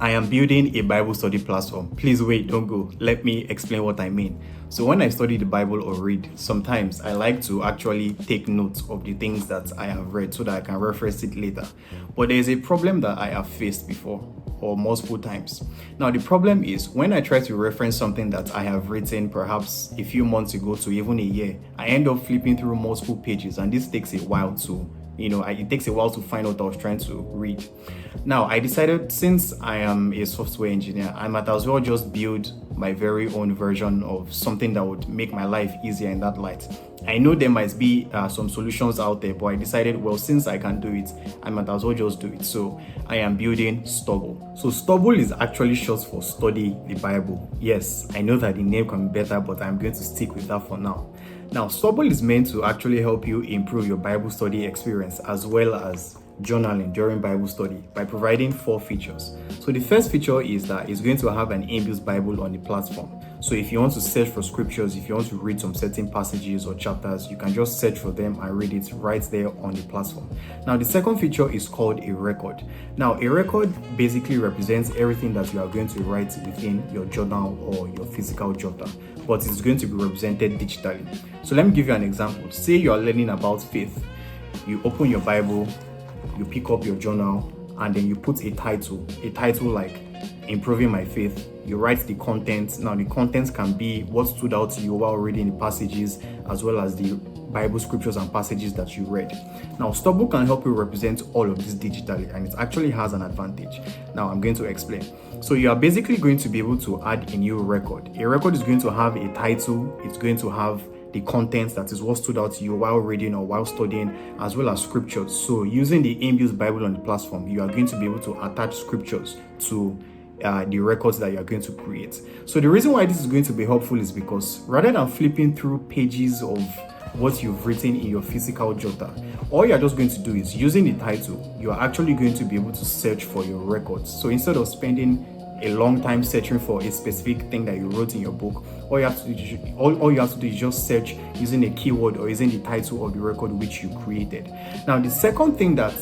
I am building a Bible study platform. Please wait, don't go. Let me explain what I mean. So when I study the Bible or read, sometimes I like to actually take notes of the things that I have read so that I can reference it later. But there's a problem that I have faced before or multiple times. Now the problem is when I try to reference something that I have written perhaps a few months ago to even a year, I end up flipping through multiple pages, and this takes a while to it takes a while to find what I was trying to read. Now, I decided since I am a software engineer, I might as well just build my very own version of something that would make my life easier in that light. I know there might be some solutions out there, but I decided, well, since I can do it, I might as well just do it. So I am building Stuble. So Stuble is actually short for Study the Bible. Yes, I know that the name can be better, but I'm going to stick with that for now. Now, Stuble is meant to actually help you improve your Bible study experience as well as journaling during Bible study by providing 4 features. So the first feature is that it's going to have an inbuilt Bible on the platform. So if you want to search for scriptures, if you want to read some certain passages or chapters, you can just search for them and read it right there on the platform. Now, the second feature is called a record. Now, a record basically represents everything that you are going to write within your journal or your physical jotter, but it's going to be represented digitally. So let me give you an example. Say you are learning about faith. You open your Bible, you pick up your journal, and then you put a title like Improving My Faith. You write the content. Now the contents can be what stood out to you while reading the passages, as well as the Bible scriptures and passages that you read. Now Stuble can help you represent all of this digitally, and it actually has an advantage. Now I'm going to explain. So you are basically going to be able to add a new record. A record is going to have a title, it's going to have the content, that is what stood out to you while reading or while studying, as well as scriptures. So using the inbuilt Bible on the platform, you are going to be able to attach scriptures to the records that you are going to create. So the reason why this is going to be helpful is because rather than flipping through pages of what you've written in your physical jotter, all you're just going to do is using the title, you are actually going to be able to search for your records. So instead of spending a long time searching for a specific thing that you wrote in your book, all you have to do is just search using a keyword or using the title of the record which you created. Now the second thing that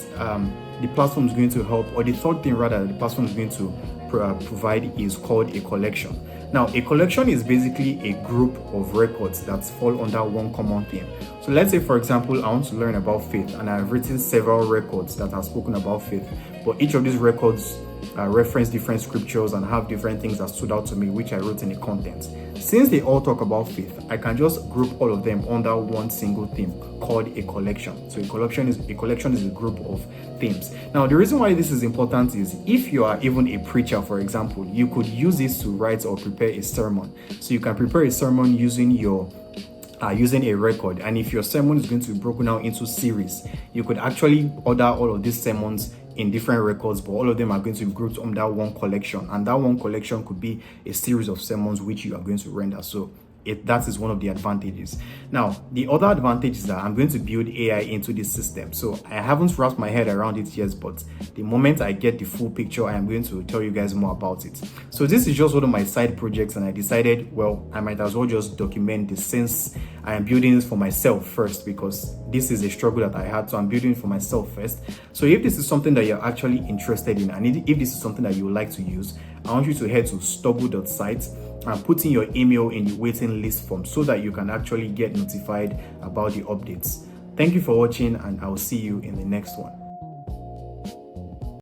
the platform is going to help, or the third thing rather, the platform is going to provide is called a collection. Now a collection is basically a group of records that fall under one common theme. So let's say, for example, I want to learn about faith, and I've written several records that have spoken about faith, but each of these records reference different scriptures and have different things that stood out to me which I wrote in the content. Since they all talk about faith, I can just group all of them under one single theme called a collection. So a collection is a group of themes. Now the reason why this is important is if you are even a preacher, for example, you could use this to write or prepare a sermon. So you can prepare a sermon using a record, and if your sermon is going to be broken down into series, you could actually order all of these sermons in different records, but all of them are going to be grouped under one collection, and that one collection could be a series of sermons which you are going to render. So that is one of the advantages. Now the other advantage is that I'm going to build AI into this system. So I haven't wrapped my head around it yet, but the moment I get the full picture, I am going to tell you guys more about it. So this is just one of my side projects, and I decided, well, I might as well just document this since I am building this for myself first, because this is a struggle that I had, so I'm building it for myself first. So if this is something that you're actually interested in, and if this is something that you would like to use, I want you to head to stuble.site and put in your email in the waiting list form so that you can actually get notified about the updates. Thank you for watching, and I'll see you in the next one.